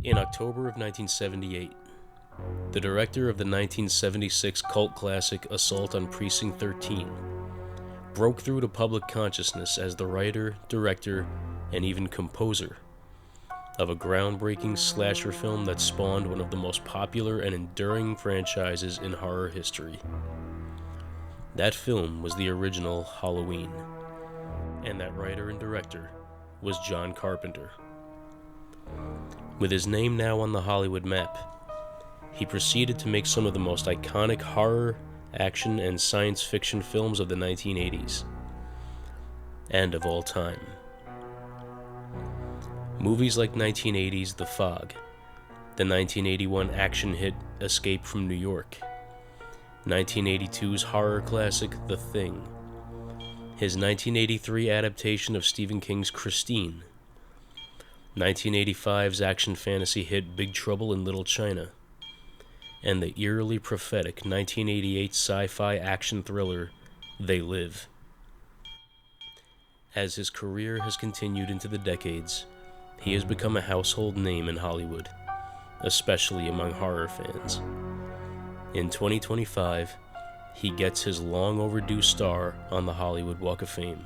In October of 1978, the director of the 1976 cult classic Assault on Precinct 13 broke through to public consciousness as the writer, director, and even composer of a groundbreaking slasher film that spawned one of the most popular and enduring franchises in horror history. That film was the original Halloween, and that writer and director was John Carpenter. With his name now on the Hollywood map, he proceeded to make some of the most iconic horror, action, and science fiction films of the 1980s, and of all time. Movies like 1980's The Fog, the 1981 action hit Escape from New York, 1982's horror classic The Thing, his 1983 adaptation of Stephen King's Christine, 1985's action fantasy hit Big Trouble in Little China, and the eerily prophetic 1988 sci-fi action thriller They Live. As his career has continued into the decades, he has become a household name in Hollywood, especially among horror fans. In 2025, he gets his long overdue star on the Hollywood Walk of Fame.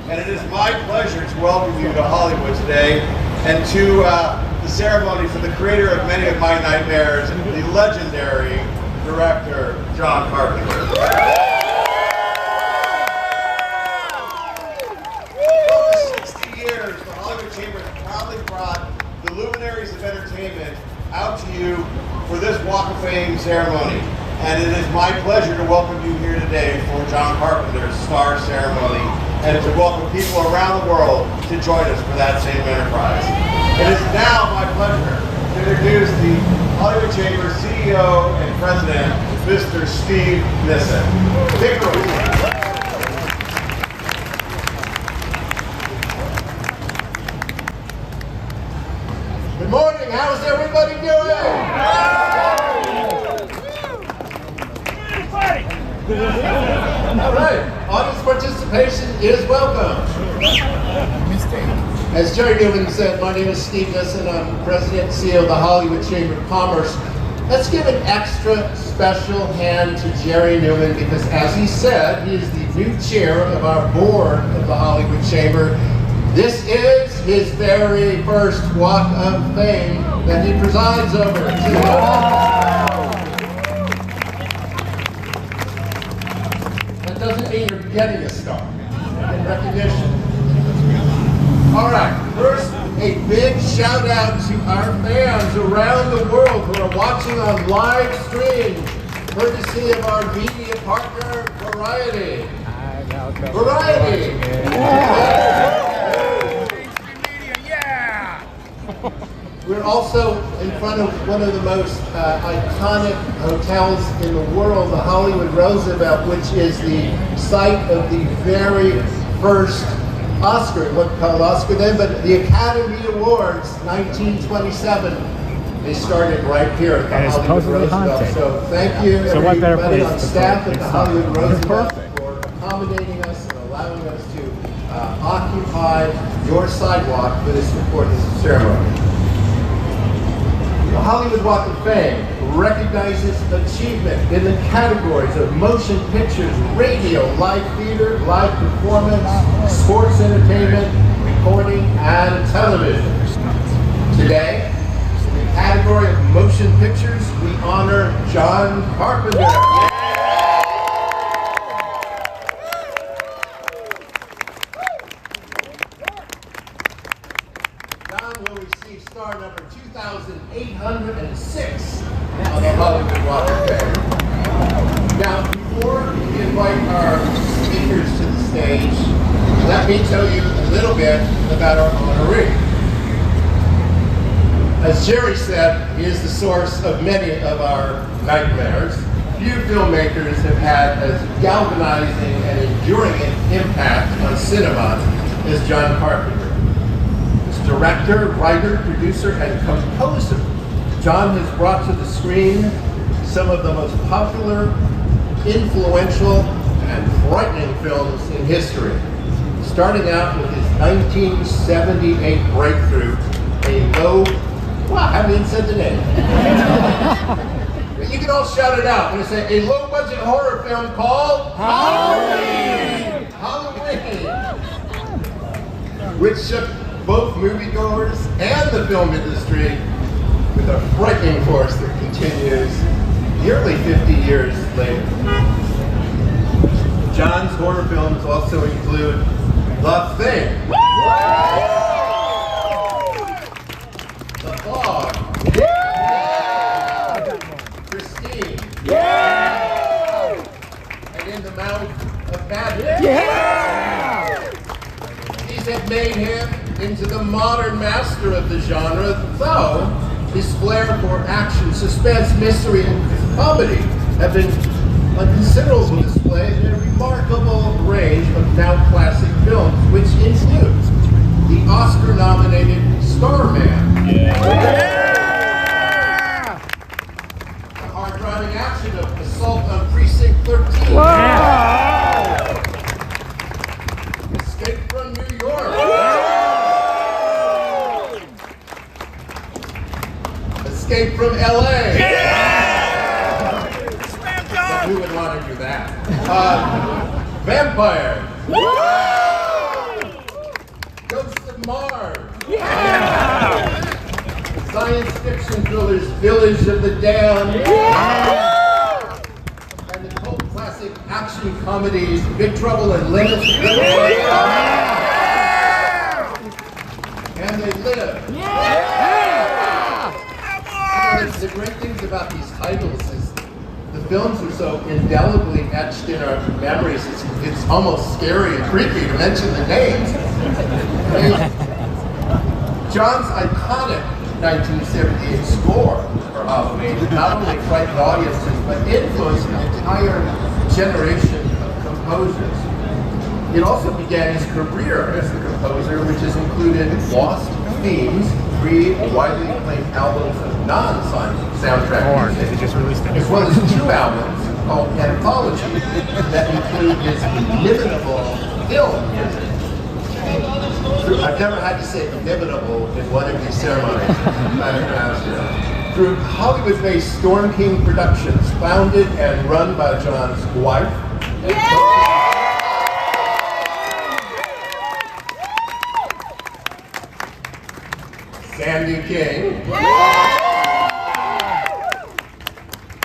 And it is my pleasure to welcome you to Hollywood today and to the ceremony for the creator of many of my nightmares, the legendary director, John Carpenter. For 60 years, the Hollywood Chamber has proudly brought the luminaries of entertainment out to you for this Walk of Fame ceremony. And it is my pleasure to welcome you here today for John Carpenter's Star Ceremony, and to welcome people around the world to join us for that same enterprise. It is now my pleasure to introduce the Hollywood Chamber CEO and President, Mr. Steve Nissen. Take it away. All right, audience participation is welcome. As Jerry Newman said, my name is Steve Nissen. I'm President and CEO of the Hollywood Chamber of Commerce. Let's give an extra special hand to Jerry Newman because, as he said, he is the new chair of our board of the Hollywood Chamber. This is his very first Walk of Fame that he presides over. That doesn't mean you're getting a star in recognition. All right, first, a big shout out to our fans around the world who are watching on live stream, courtesy of our media partner, Variety. Variety! We're also in front of one of the most iconic hotels in the world, the Hollywood Roosevelt, which is the site of the very first Oscar, it wasn't called Oscar then, but the Academy Awards, 1927. They started right here at the Hollywood Roosevelt. So thank you everybody on staff at the Hollywood Roosevelt for accommodating us and allowing us to occupy your sidewalk for this important ceremony. The Hollywood Walk of Fame recognizes achievement in the categories of motion pictures, radio, live theater, live performance, sports entertainment, recording, and television. Today, in the category of motion pictures, we honor John Carpenter. John will receive star number 2,806 on the Hollywood Walk of Fame. Now, before we invite our speakers to the stage, let me tell you a little bit about our honoree. As Jerry said, he is the source of many of our nightmares. Few filmmakers have had as galvanizing and enduring an impact on cinema as John Carpenter. Director, writer, producer, and composer, John has brought to the screen some of the most popular, influential, and frightening films in history. Starting out with his 1978 breakthrough, I haven't even said the name. You can all shout it out when I say a low-budget horror film called Halloween! Halloween! Which shook both moviegoers and the film industry with a frightening force that continues nearly 50 years later. John's horror films also include The Thing, The Fog, Christine, and In the Mouth of Madness. These have made him into the modern master of the genre, though his flair for action, suspense, mystery, and comedy have been on considerable display in a remarkable range of now classic films, which includes the Oscar-nominated Starman, the hard-driving action of Assault on Precinct 13, Escape from New York, Escape from LA. Who would want to do that? Vampire. Ghosts of Mars. Science fiction thrillers Village of the Damned. And the cult classic action comedies Big Trouble in Little And They Live. The great things about these titles is the films are so indelibly etched in our memories, it's almost scary and creepy to mention the names. John's iconic 1978 score for Halloween not only frightened audiences, but influenced an entire generation of composers. It also began his career as a composer, which has included Lost Themes, 3 widely acclaimed albums of non-soundtrack music, as well as 2 albums called anthology that include his inimitable film music. I've never had to say inimitable in one of these ceremonies. Through Hollywood-based Storm King Productions, founded and run by John's wife. Sandy King.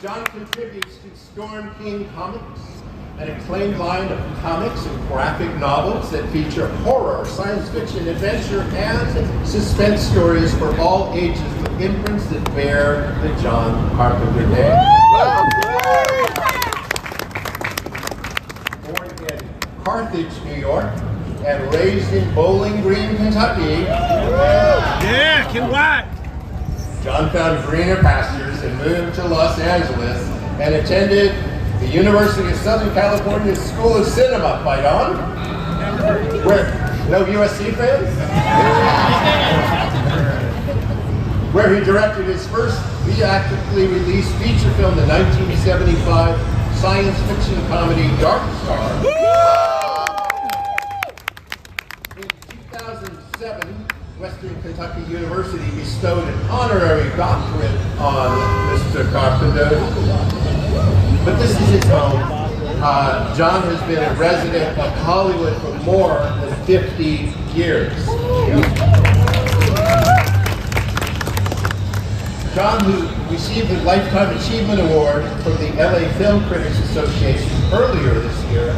John contributes to Storm King Comics, an acclaimed line of comics and graphic novels that feature horror, science fiction, adventure, and suspense stories for all ages with imprints that bear the John Carpenter name. Born in Carthage, New York, and raised in Bowling Green, Kentucky. Yeah, can what? John found greener pastures and moved to Los Angeles and attended the University of Southern California School of Cinema. Right on? Where? No USC fans? Where he directed his first theatrically released feature film, the 1975 science fiction comedy Dark Star. In 2007, Western Kentucky University bestowed an honorary doctorate on Mr. Carpenter. But this is his home. John has been a resident of Hollywood for more than 50 years. John, who received the Lifetime Achievement Award from the LA Film Critics Association earlier this year,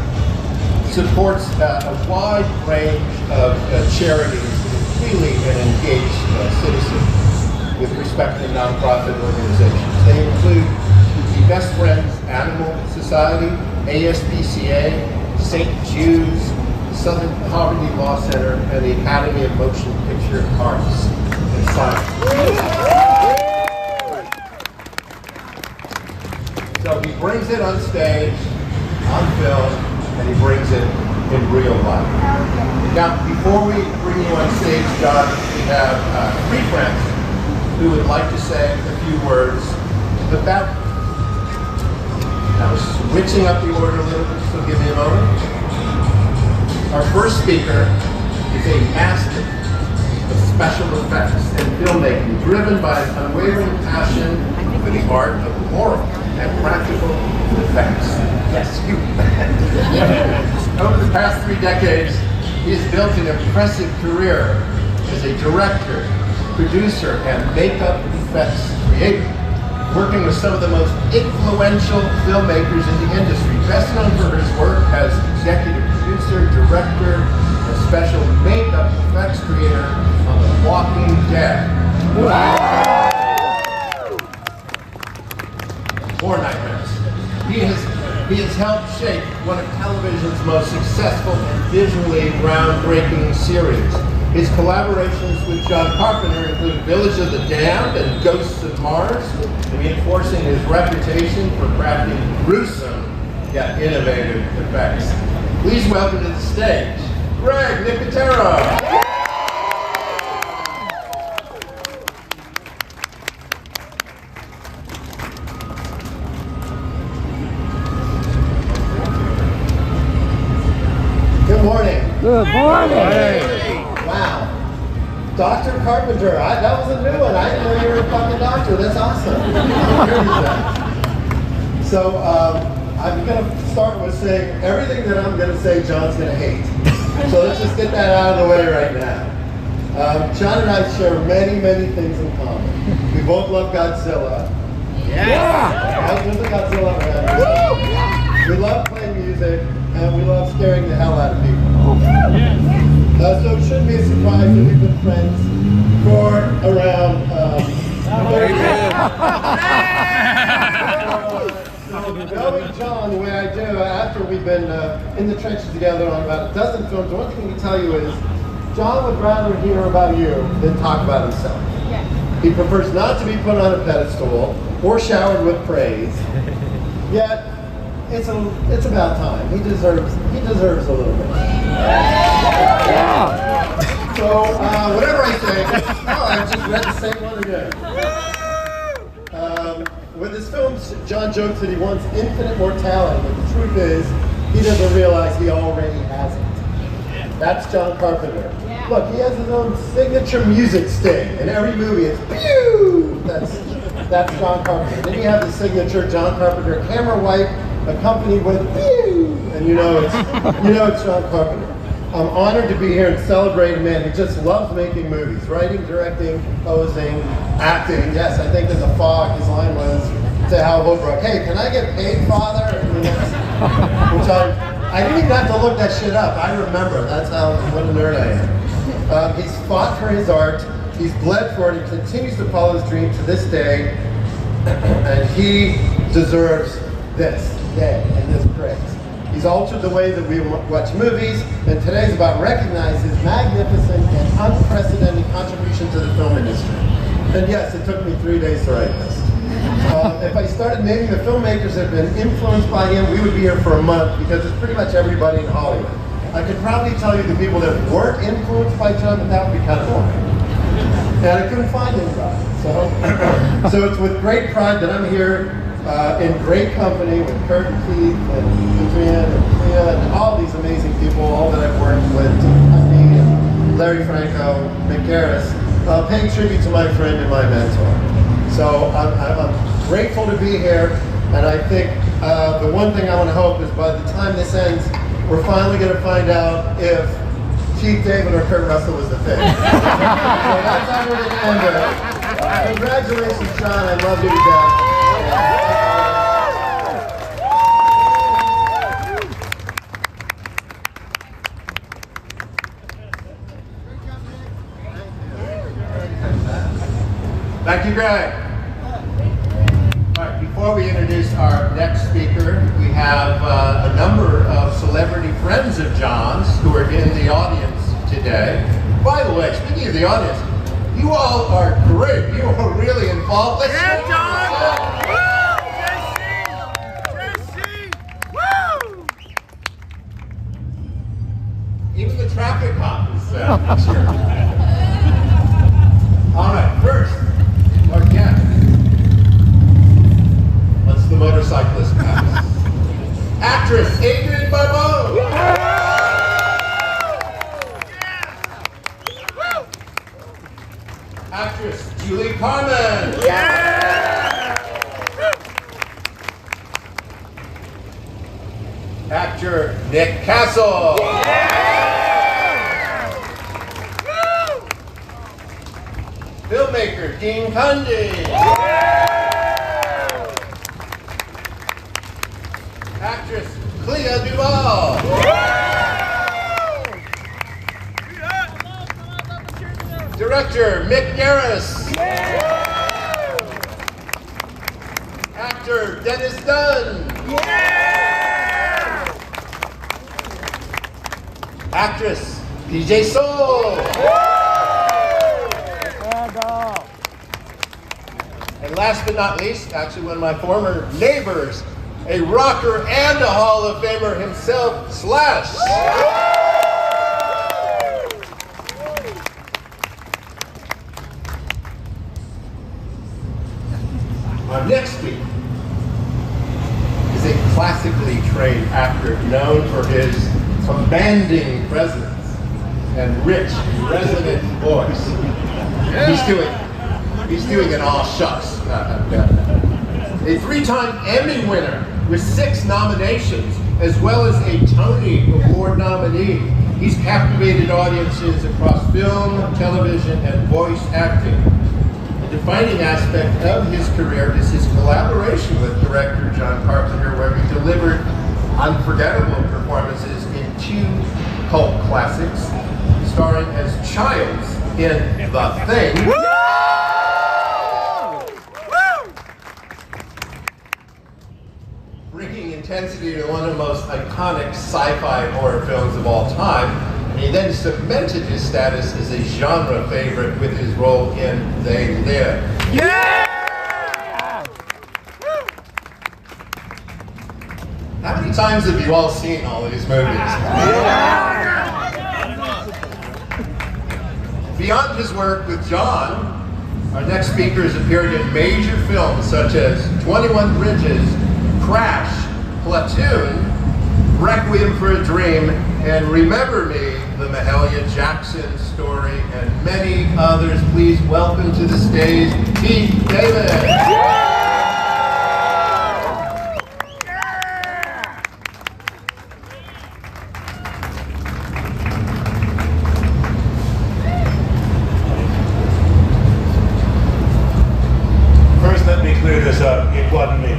supports a wide range of charities, really an engaged citizen with respect to nonprofit organizations. They include the Best Friends Animal Society, ASPCA, St. Jude's, the Southern Poverty Law Center, and the Academy of Motion Picture Arts and Science. So he brings it on stage, on film, and he brings it in real life. Now, before we bring you on stage, John, we have three friends who would like to say a few words about you. I was switching up the order a little bit, so give me a moment. Our first speaker is a master of special effects and filmmaking, driven by an unwavering passion for the art of horror and practical effects. Yes, you. Over the past 3 decades, he has built an impressive career as a director, producer, and makeup effects creator, working with some of the most influential filmmakers in the industry. Best known for his work as executive producer, director, and special makeup effects creator on The Walking Dead. Wow. More nightmares. He has helped shape one of television's most successful and visually groundbreaking series. His collaborations with John Carpenter include Village of the Damned and Ghosts of Mars, reinforcing his reputation for crafting gruesome yet innovative effects. Please welcome to the stage, Greg Nicotero. Good morning. Good morning. Wow. Dr. Carpenter, that was a new one. I didn't know you were a fucking doctor. That's awesome. So I'm going to start with saying everything that I'm going to say John's going to hate. So let's just get that out of the way right now. John and I share many, many things in common. We both love Godzilla. Yeah. There's a Godzilla around here. We love playing music, and we love scaring the hell out of people. So it shouldn't be a surprise that we've been friends for around. Very good. Knowing John the way I do, after we've been in the trenches together on about a dozen films, one thing we can tell you is John would rather hear about you than talk about himself. Yes. He prefers not to be put on a pedestal or showered with praise. Yet it's about time. He deserves a little bit. Yeah. So whatever I say, I just read the same one again. with his films, John jokes that he wants infinite mortality, but the truth is, he doesn't realize he already has it. That's John Carpenter. Yeah. Look, he has his own signature music sting. In every movie, it's pew! That's John Carpenter. Then you have the signature John Carpenter camera wipe accompanied with pew! And you know it's John Carpenter. I'm honored to be here and celebrate a man who just loves making movies, writing, directing, composing, acting. Yes, I think in The Fog, his line was to Hal Holbrook, "Hey, can I get paid, Father?" Which I didn't even have to look that shit up. I remember. That's what a nerd I am. He's fought for his art. He's bled for it. He continues to follow his dream to this day, and he deserves this day and this praise. He's altered the way that we watch movies, and today's about recognizing his magnificent and unprecedented contribution to the film industry. And yes, it took me 3 days to write this. If I started naming the filmmakers that have been influenced by him, we would be here for a month because it's pretty much everybody in Hollywood. I could probably tell you the people that weren't influenced by John, but that would be kind of boring. And I couldn't find anybody. So it's with great pride that I'm here in great company with Kurt and Keith and Adrian and Clea and all these amazing people, all that I've worked with, me and Larry Franco, Mick Garris, paying tribute to my friend and my mentor. So I'm grateful to be here, and I think the one thing I want to hope is by the time this ends, we're finally going to find out if Keith David or Kurt Russell was the thing. So that's how we're going to end it. Congratulations, John. I love you to death. Thank you, Greg. All right, before we introduce our next speaker, we have a number of celebrity friends of John's who are in the audience today. By the way, speaking of the audience, you all are great. You are really involved. Let's Yeah, John! Woo! Jesse! Woo! Even the traffic cop is here. All right, first, our guest. Once the motorcyclist pass. Actress Adrienne Barbeau. Actress Julie Carmen. Actor Nick Castle. Filmmaker Dean Cundy. Actress Clea Duvall. Director Mick Garris. Actor Dennis Dunn. Actress PJ Soul. And last but not least, actually one of my former neighbors, a rocker and a Hall of Famer himself, Slash. Our next speaker is a classically trained actor known for his commanding presence and rich, resonant voice. He's doing an all shucks. A 3-time Emmy winner with 6 nominations, as well as a Tony Award nominee. He's captivated audiences across film, television, and voice acting. The defining aspect of his career is his collaboration with director John Carpenter, where he delivered unforgettable performances in 2 cult classics, starring as Childs in The Thing. Bringing intensity to one of the most iconic sci-fi horror films of all time, and he then cemented his status as a genre favorite with his role in They Live. How many times have you all seen all of these movies? Beyond his work with John, our next speaker has appeared in major films such as 21 Bridges, Crash, Platoon, Requiem for a Dream, and Remember Me, the Mahalia Jackson Story, and many others. Please welcome to the stage, Keith David. First, let me clear this up. It wasn't me.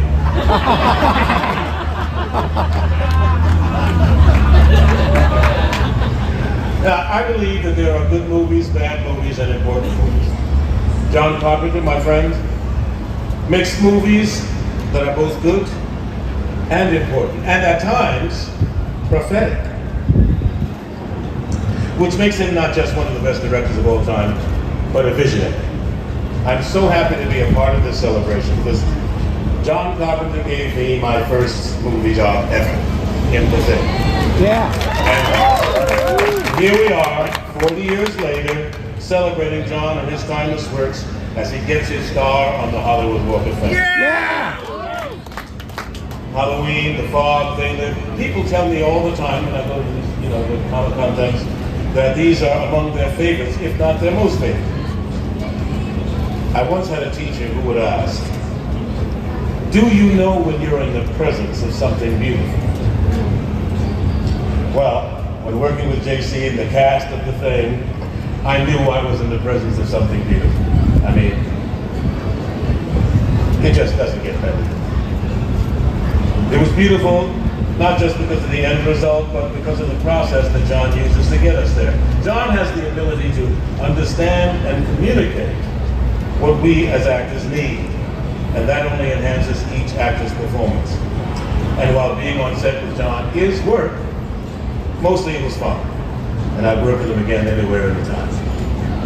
Now, I believe that there are good movies, bad movies, and important movies. John Carpenter, my friend, makes movies that are both good and important, and at times, prophetic. Which makes him not just one of the best directors of all time, but a visionary. I'm so happy to be a part of this celebration because John Carpenter gave me my first movie job ever in the film. Yeah. And here we are, 40 years later, celebrating John and his timeless works as he gets his star on the Hollywood Walk of Fame. Yeah. Halloween, the fog, people tell me all the time when I go to these, the Comic-Con things, that these are among their favorites, if not their most favorite. I once had a teacher who would ask, do you know when you're in the presence of something beautiful? Well, when working with JC and the cast of the thing, I knew I was in the presence of something beautiful. I mean, it just doesn't get better. It was beautiful, not just because of the end result, but because of the process that John uses to get us there. John has the ability to understand and communicate what we as actors need, and that only enhances each actor's performance. And while being on set with John is work, mostly it was fun, and I'd work with him again anywhere, anytime.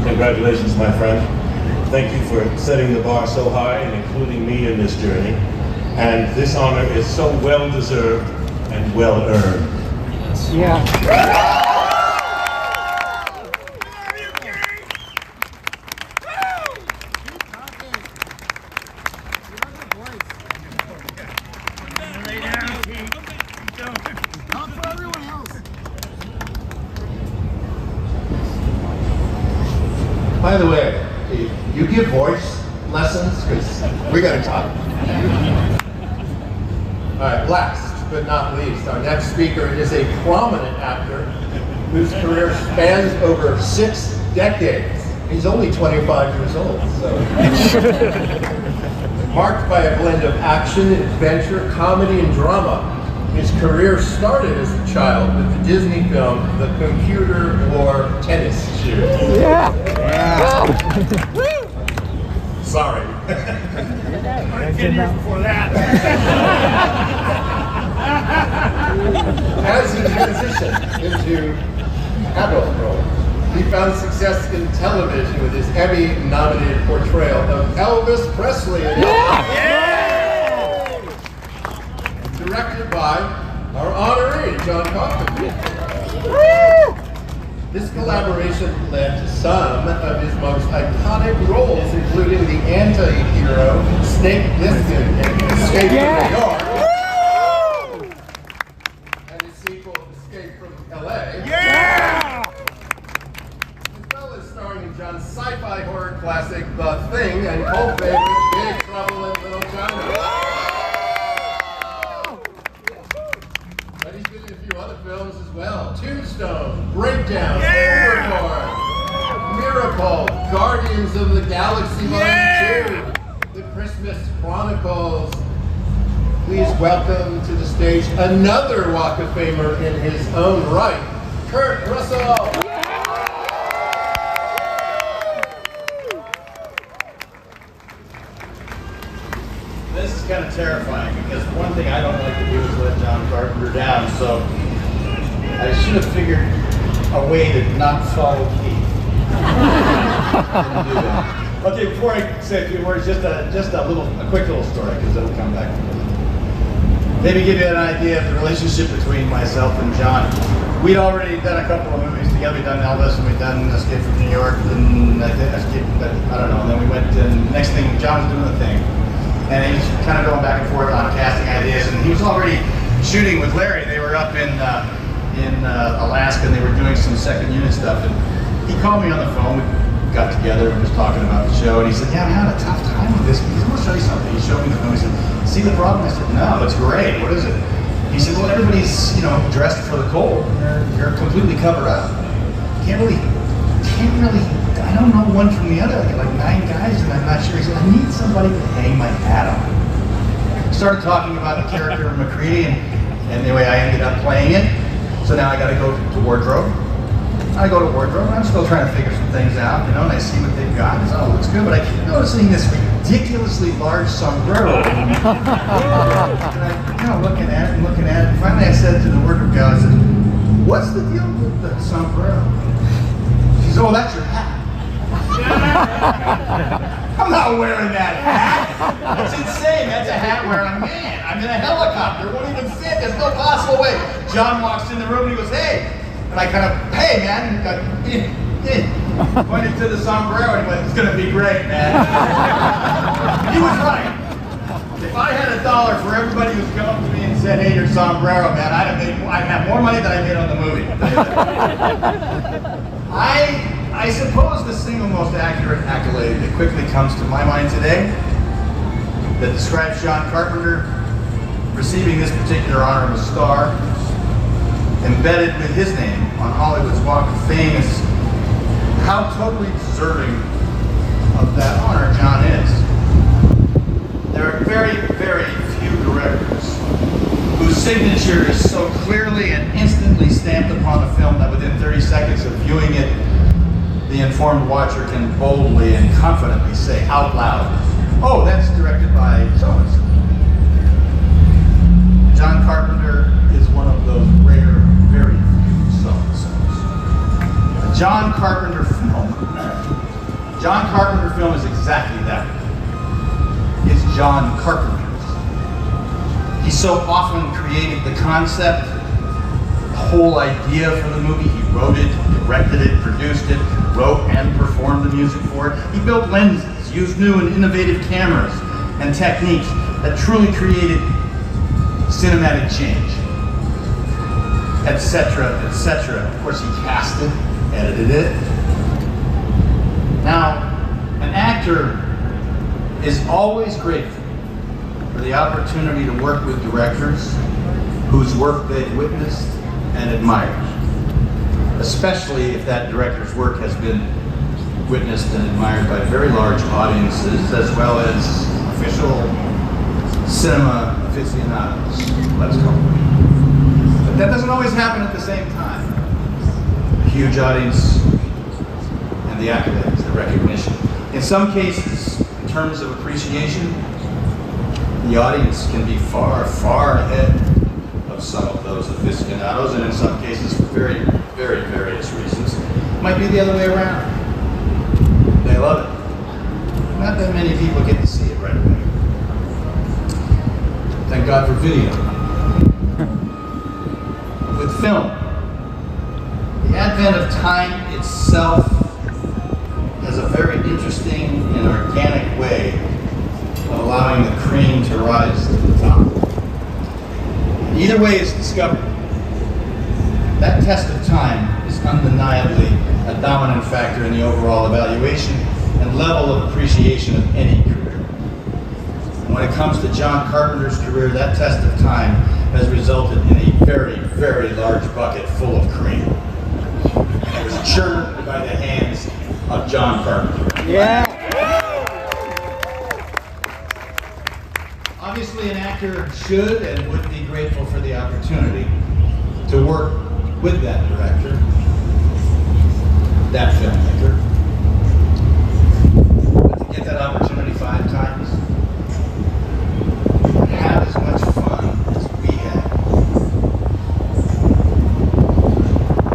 Congratulations, my friend. Thank you for setting the bar so high and including me in this journey. And this honor is so well deserved and well earned. Yeah. By the way, you give voice lessons? Because we gotta talk. All right, last but not least, our next speaker is a prominent actor whose career spans over 6 decades. He's only 25 years old, so. Marked by a blend of action, adventure, comedy, and drama. His career started as a child with the Disney film, The Computer Wore Tennis Shoes. Yeah. Sorry. Yeah. 10 years before that. As he transitioned into adult role, he found success in television with his Emmy-nominated portrayal of Elvis Presley. Directed by our honoree, John Carpenter. This collaboration led to some of his most iconic roles, including the anti-hero Snake Plissken in Escape from New York, and his sequel, Escape from L.A., as well as starring in John's sci-fi horror classic, The Thing, and cult favorite, Big Trouble in Little China. But he's been in a few other films as well. Tombstone, Breakdown, Overboard, Miracle, Guardians of the Galaxy Volume 2, The Christmas Chronicles. Please welcome to the stage another Walk of Famer in his own right, Kurt Russell. This is kind of terrifying because one thing I don't like to do is let John Carpenter down, so I should have figured a way to not follow Keith. Didn't do that. Okay, before I say a few words, just a quick little story because it'll come back. Maybe give you an idea of the relationship between myself and John. We'd already done a couple of movies together. We'd done Elvis and we'd done Escape from New York, and I don't know. And then we went, and next thing, John's doing The Thing. And he was kind of going back and forth on casting ideas, and he was already shooting with Larry. They were up in Alaska, and they were doing some second unit stuff. And he called me on the phone. We got together and was talking about the show, and he said, "Yeah, I'm having a tough time with this." He said, "I want to show you something." He showed me the film. He said, "See the problem?" I said, "No, it's great. What is it?" He said, "Well, everybody's dressed for the cold. You're completely covered up. Can't really. I don't know one from the other. I got like 9 guys, and I'm not sure." He said, "I need somebody to hang my hat on." Started talking about the character of McCready, and anyway, I ended up playing it. So now I got to go to wardrobe. I go to wardrobe, and I'm still trying to figure some things out, and I see what they've got. It's all looks good, but I keep noticing this ridiculously large sombrero. And I'm looking at it. And finally, I said to the wardrobe gal, I said, "What's the deal with the sombrero?" She said, "Oh, that's your hat." I'm not wearing that hat. That's insane. That's a hat wearing a man. I'm in a helicopter. It won't even fit. There's no possible way. John walks in the room and he goes, "Hey." And I kind of, "Hey, man." Pointed to the sombrero and he went, "It's going to be great, man." He was right. If I had $1 for everybody who's come up to me and said, "Hey, your sombrero, man," I'd have more money than I made on the movie. I suppose the single most accurate accolade that quickly comes to my mind today that describes John Carpenter receiving this particular honor of a star embedded with his name on Hollywood's Walk of Fame is how totally deserving of that honor John is. There are very, very few directors whose signature is so clearly and instantly stamped upon a film that within 30 seconds of viewing it, the informed watcher can boldly and confidently say out loud, "Oh, that's directed by so-and-so." John Carpenter is one of those rare, very few so-and-sos. A John Carpenter film is exactly that. It's John Carpenter's. He so often created the concept, the whole idea for the movie. He wrote it, directed it, produced it, wrote and performed the music for it. He built lenses, used new and innovative cameras and techniques that truly created cinematic change, etc., etc. Of course, he cast it, edited it. Now, an actor is always grateful for the opportunity to work with directors whose work they've witnessed and admired, especially if that director's work has been witnessed and admired by very large audiences as well as official cinema aficionados, let's call it. But that doesn't always happen at the same time. A huge audience and the accolades, the recognition. In some cases, in terms of appreciation, the audience can be far, far ahead of some of those aficionados, and in some cases, for very, very various reasons, it might be the other way around. They love it. Not that many people get to see it right away. Thank God for video. With film, the advent of time itself has a very interesting and organic way of allowing the cream to rise to the top. And either way it's discovered, that test of time is undeniably a dominant factor in the overall evaluation and level of appreciation of any career. And when it comes to John Carpenter's career, that test of time has resulted in a very, very large bucket full of cream. And it was churned by the hands of John Carpenter. Yeah. Obviously, an actor should and would be grateful for the opportunity to work with that director, that filmmaker. But to get that opportunity 5 times, and have as much fun as we had,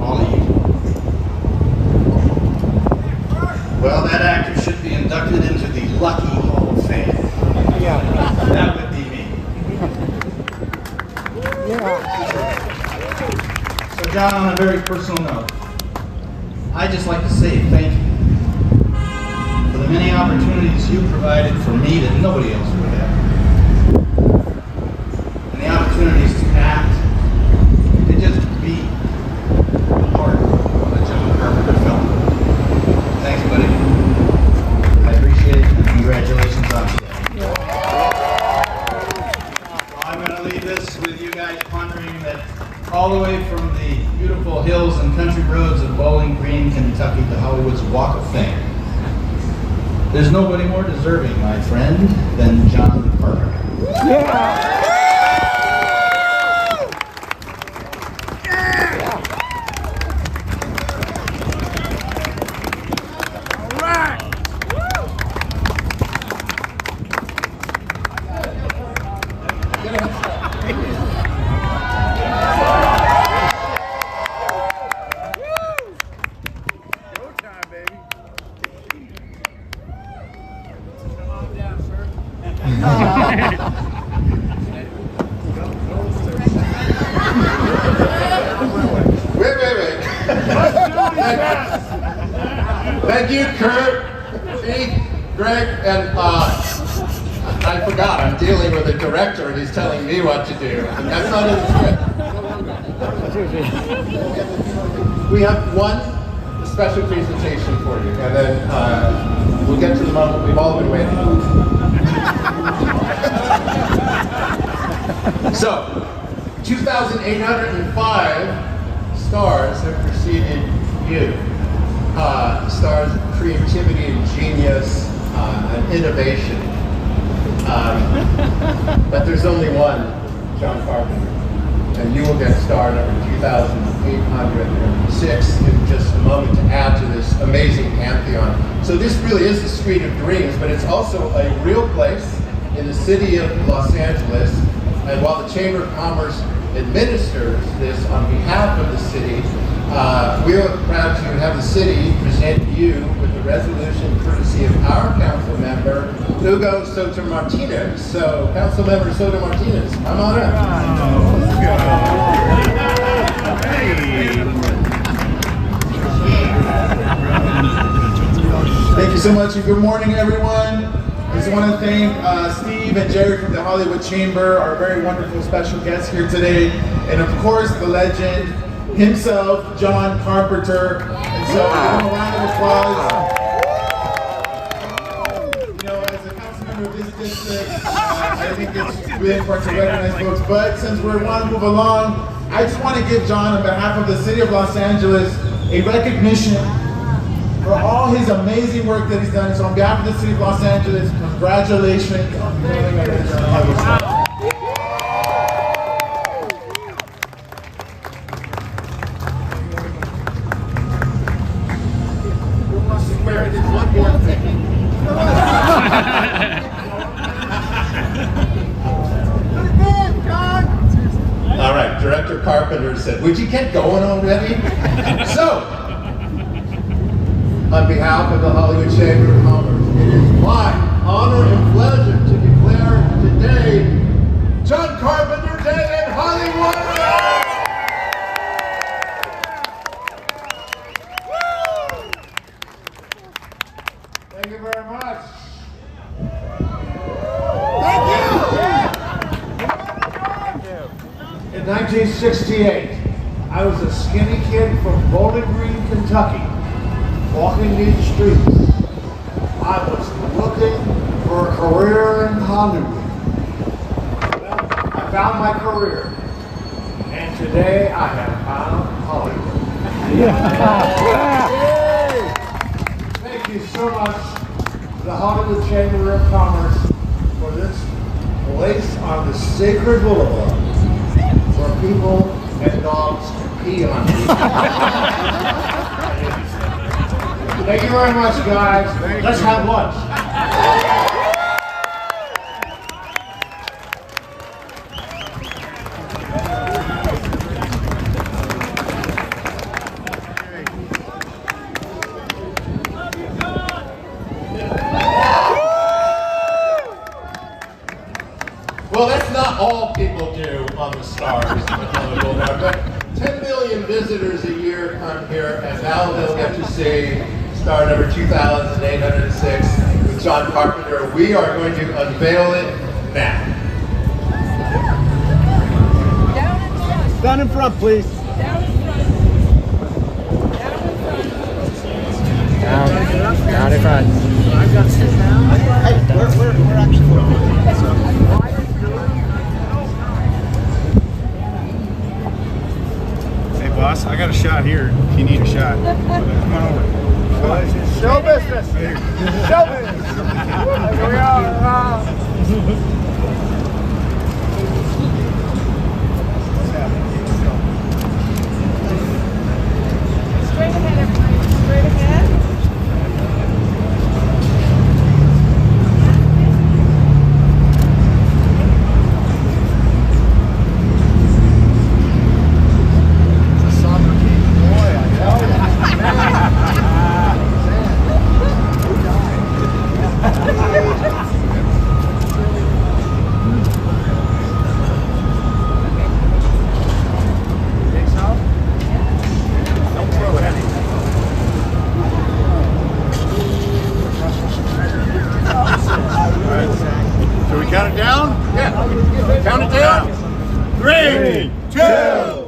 all of you. Well, that actor should be inducted into the Lucky Hall of Fame. Yeah. That would be me. Yeah. So John, on a very personal note, I'd just like to say thank you for the many opportunities you provided for me that nobody else would have. leave this with you guys pondering that all the way from the beautiful hills and country roads of Bowling Green, Kentucky to Hollywood's Walk of Fame, there's nobody more deserving, my friend, than John Carpenter. Yeah. Wait. Thank you, Kurt, Pete, Greg, and I forgot, I'm dealing with a director and he's telling me what to do. That's not in the script. We have one special presentation for you, and then we'll get to the moment we've all been waiting for. So, 2,805 stars have preceded you. Stars of creativity and genius and innovation. But there's only one, John Carpenter. And you will get star number 2,806 in just a moment to add to this amazing pantheon. So this really is the Street of Dreams, but it's also a real place in the city of Los Angeles. And while the Chamber of Commerce administers this on behalf of the city, we are proud to have the city present you with a resolution courtesy of our council member, Hugo Soto Martinez. So, Council Member Soto Martinez, come on up. Thank you so much, and good morning, everyone. I just want to thank Steve and Jerry from the Hollywood Chamber, our very wonderful special guests here today, and of course the legend himself, John Carpenter. And so, give him a round of applause. You know, as a council member of this district, I think it's really important to recognize folks. But since we want to move along, I just want to give John, on behalf of the city of Los Angeles, a recognition for all his amazing work that he's done. So on behalf of the city of Los Angeles, congratulations on becoming a Hollywood star. All right, Director Carpenter said, would you get going already? So, on behalf of the Hollywood Chamber of Commerce, it is my honor and pleasure to declare today John Carpenter Day in Hollywood! Thank you very much. In 1968, I was a skinny kid from Bowling Green, Kentucky, walking these streets. I was looking for a career in Hollywood. Well, I found my career, and today I have found Hollywood. Thank you so much to the Hollywood Chamber of Commerce for this place on the sacred boulevard where people and dogs can pee on me. Thank you very much, guys. Let's have lunch. Well, that's not all people do on the stars on the boulevard, but 10 million visitors a year come here, and now they'll get to see star number 2,806 with John Carpenter. We are going to unveil it now. Down in front, please. Down in front. I've got to sit down. Hey, we're actually. boss. I got a shot here if you need a shot. Come on over. Show business. Show business. Here we are. Straight ahead, everybody. Straight ahead. Should we count it down? Yeah. Count it down. 3, 2,